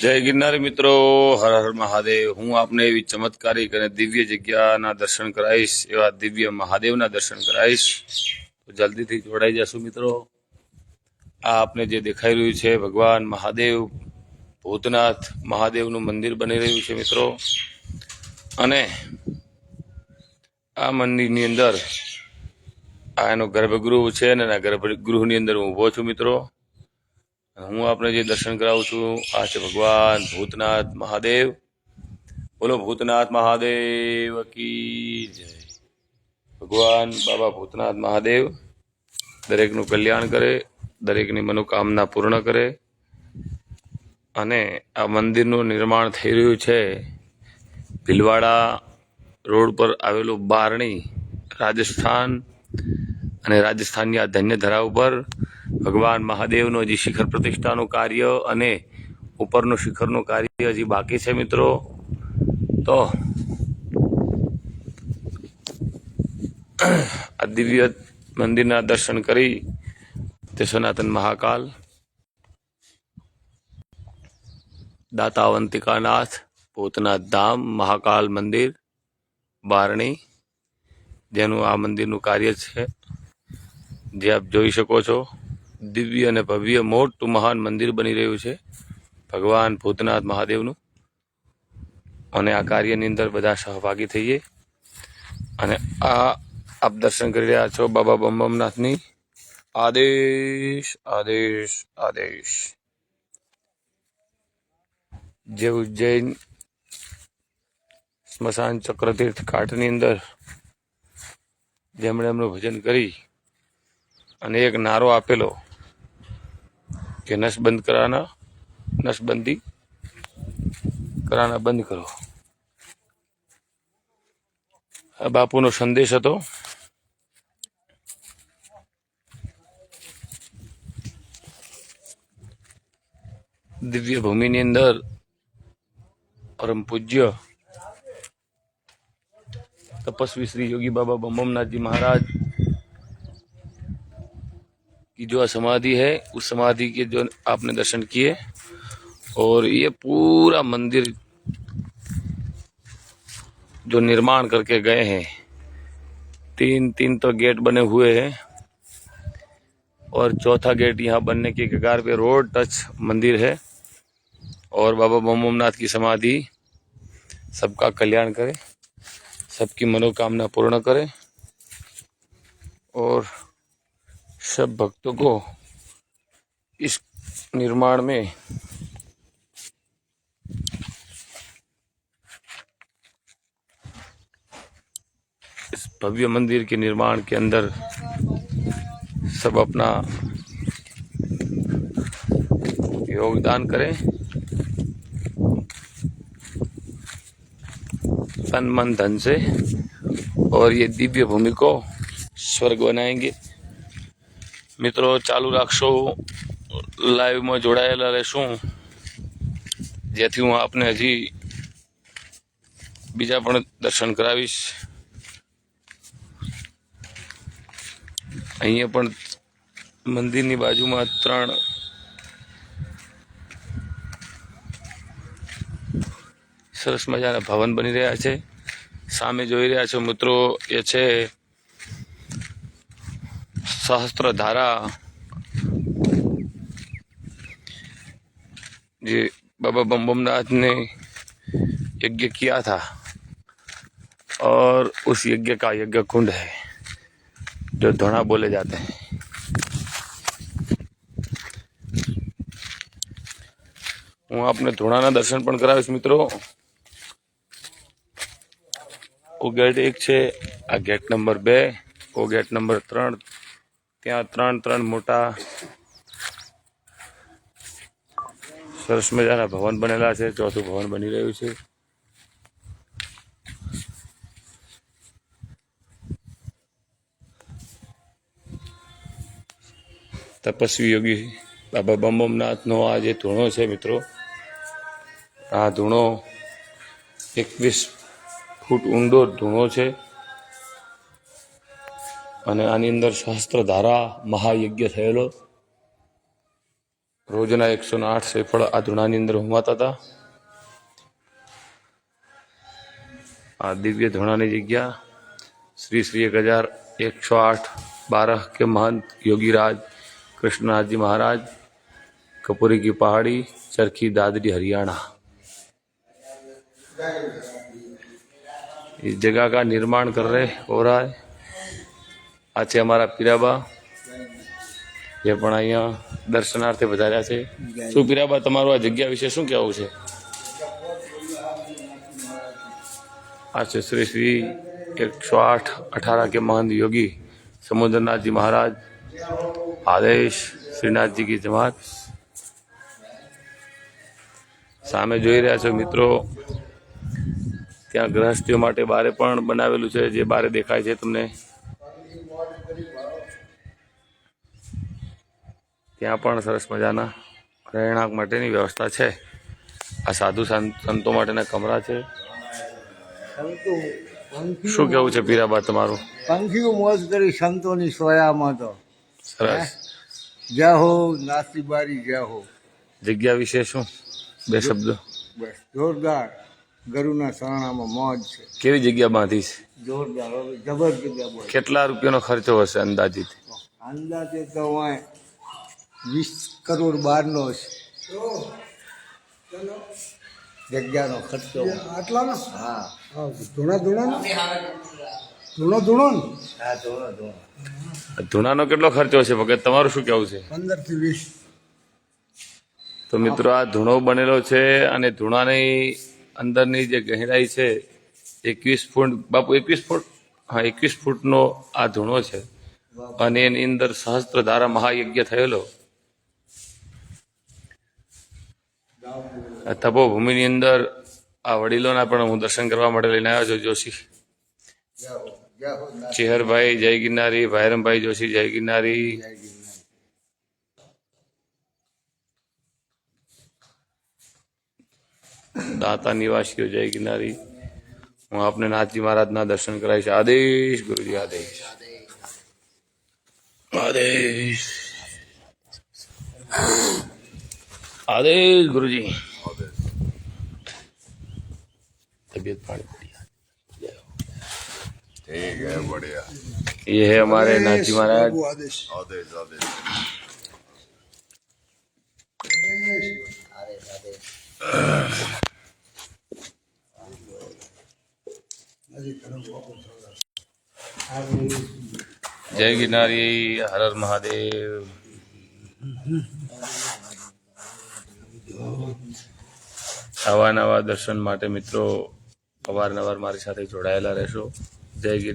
જય ગિરનારી મિત્રો, હર હર મહાદેવ। હું આપને એવી ચમત્કારિક અને દિવ્ય જગ્યાના દર્શન કરાવીશ, એવા દિવ્ય મહાદેવના દર્શન કરાવીશ। તો જલ્દીથી જોડાઈ જશું મિત્રો। આ આપને જે દેખાઈ રહ્યું છે ભગવાન મહાદેવ, ભૂતનાથ મહાદેવનું મંદિર બની રહ્યું છે મિત્રો। અને આ મંદિરની અંદર આ એનો ગર્ભગૃહ છે અને આ ગર્ભગૃહની અંદર હું ઊભો છું મિત્રો। હું આપને જે દર્શન કરાવું છું આ છે ભગવાન ભૂતનાથ મહાદેવ। બોલો ભૂતનાથ મહાદેવ કી જય। ભગવાન બાબા ભૂતનાથ મહાદેવ દરેકનું કલ્યાણ કરે, દરેકની મનોકામના પૂર્ણ કરે। અને આ મંદિરનું નિર્માણ થઈ રહ્યું છે ભીલવાડા રોડ પર આવેલું બારણી, રાજસ્થાન। અને રાજસ્થાનની આ ધન્ય ધરા ઉપર ભગવાન મહાદેવનો હજી શિખર પ્રતિષ્ઠાનું કાર્ય અને ઉપરનું શિખરનું કાર્ય હજી બાકી છે મિત્રો। તો આ દિવ્ય મંદિરના દર્શન કરી તે સનાતન મહાકાલ દાતા અવંતિકાનાથ ભૂતનાથ ધામ મહાકાલ મંદિર બારણી, જેનું આ મંદિરનું કાર્ય છે, જે આપ જોઈ શકો છો। દિવ્ય અને ભવ્ય મોટું મહાન મંદિર બની રહ્યું છે ભગવાન ભૂતનાથ મહાદેવનું। અને આ કાર્યની અંદર બધા સહભાગી થઈએ। અને આ આપ દર્શન કરી રહ્યા છો બાબા બમબમનાથની આદેશ આદેશ આદેશ। જે ઉજ્જૈન સ્મશાન ચક્રતીર્થ ઘાટની અંદર જેમણે એમનું ભજન કરી અને એક નારો આપેલો કે નસબંધી કરાના બંધ કરો, આ બાપુનો સંદેશ હતો। દિવ્ય ભૂમિની અંદર પરમ પૂજ્ય तपस्वी श्री योगी बाबा बमबमनाथ जी महाराज की जो समाधि है, उस समाधि के जो आपने दर्शन किए। और ये पूरा मंदिर जो निर्माण करके गए हैं, तीन तो गेट बने हुए हैं और चौथा गेट यहाँ बनने के कगार पे रोड टच मंदिर है। और बाबा बमबमनाथ की समाधि सबका कल्याण करे, सबकी मनोकामना पूर्ण करे और सब भक्तों को इस निर्माण में इस भव्य मंदिर के निर्माण के अंदर सब अपना योगदान करें, तन मन धन से, और ये दिव्य भूमि को स्वर्ग बनाएंगे। मित्रों चालू राखशो, लाइव में जोड़ाયેલા રહેશું, જેથી હું આપને હજી બીજા પણ દર્શન કરાવીશ। અહીંયા પણ મંદિરની બાજુમાં 3 સરસ મજાના ભવન બની રહ્યા છે। સામે જોઈ રહ્યા છો મિત્રો, એ છે सहस्त्रधारा, जे बाबा बमबमनाथ ने यज्ञ किया था और उस यज्ञ का यज्ञ कुंड है जो धोना बोले जाते हैं। હું આપને ધોણાના દર્શન પણ કરાવીશ મિત્રો। वो गेट 1 છે, આ गेट नंबर 2, वो गेट नंबर 3। ત્યાં 3 મોટા સરસ મજાના ભવન બનેલા છે। ચોથું ભવન બની રહ્યું છે। તપસ્વી યોગી બાબા બમબમનાથનો આ જે ધૂણો છે મિત્રો, આ ધૂણો 21 ફૂટ ઊંડો ધૂણો છે। અને આની અંદર સહસ્ત્રધારા મહાયજ્ઞ થયેલો રોજના 108 શ્રીફળ આ ધૂણાની અંદર હોમાતા હતા। આ દિવ્ય ધૂણાની જગ્યા श्री श्री 1108-12 के महंत योगीराज कृष्णनाथ जी महाराज, कपूरी की पहाड़ी, चरखी दादरी, हरियाणा। इस जगह का निर्माण कर रहे हो रहा है। आज से हमारा पीराबा ये पण अहींया दर्शनार्थे पधार्या छे। शुं पीराबा तमारुं आ जग्या विषे शुं कहेवुं छे? आज से श्री श्री 108-18 के महंत योगी समुद्रनाथ जी महाराज, आदेश श्रीनाथ जी की जमात सामे जोई रह्या छो मित्रों। त्यां गृहस्थीओ माटे बारे पण बनावेलुं छे, जे बारे देखाय छे तमने। त्यां पण सरस मजाना રહેણાંક માટેની વ્યવસ્થા છે। આ સાધુ સંતો માટેના કમરા છે। શું કેવું છે પીરાબા તમારું? પંખીઓ મોજ કરી સંતોની સોયામાં તો સરસ। જય હો નાસી બારી જય હો। જગ્યા વિશે શું બે શબ્દ? બસ જોરદાર, ગરુના શરણામાં મોજ છે। કેવી જગ્યા બાંધી છે? જોરદાર, હવે જબર જગ્યા બોલ। કેટલા રૂપિયાનો ખર્ચો હશે અંદાજિત? અંદાજે તો હોય 20 કરોડ બહારનો છે જગ્યાનો ખર્ચો। આટલાનો? હા, ધૂણા ધૂણાનો કેટલો ખર્ચો છે ભગત? તમારું શું કેવું છે? 15 થી 20। તો મિત્રો આ ધૂણો બનેલો છે અને ધૂણાની અંદરની જે ગહેરાઈ છે 21 ફૂટ, બાપુ 21 ફૂટ, હા 21 ફૂટનો આ ધૂણો છે અને એની અંદર સહસ્ત્રધારા મહાયજ્ઞ થયેલો। આ તપોભૂમિની અંદર આ વડીલોના પણ હું દર્શન કરવા માટે લઈને આવ્યો છું। જોશી ચેહરભાઈ જય ગિરનારી, ભાઈરમભાઈ જોશી જય ગિરનારી। દાતા નિવાસીઓ જય ગિરનારી। હું આપને નાથજી મહારાજના દર્શન કરાવીશ। આદેશ ગુરુજી, આદેશ આદેશ आदेश गुरुजी। तबीयत पानी बढ़िया? ठीक है, बढ़िया। ये है हमारे नाथजी महाराज। आदेश आदेश आदेश। जय गिरनारी, हर हर महादेव। આવા નવા દર્શન માટે મિત્રો અવારનવાર મારી સાથે જોડાયેલા રહેશો। જય ગિરનાર।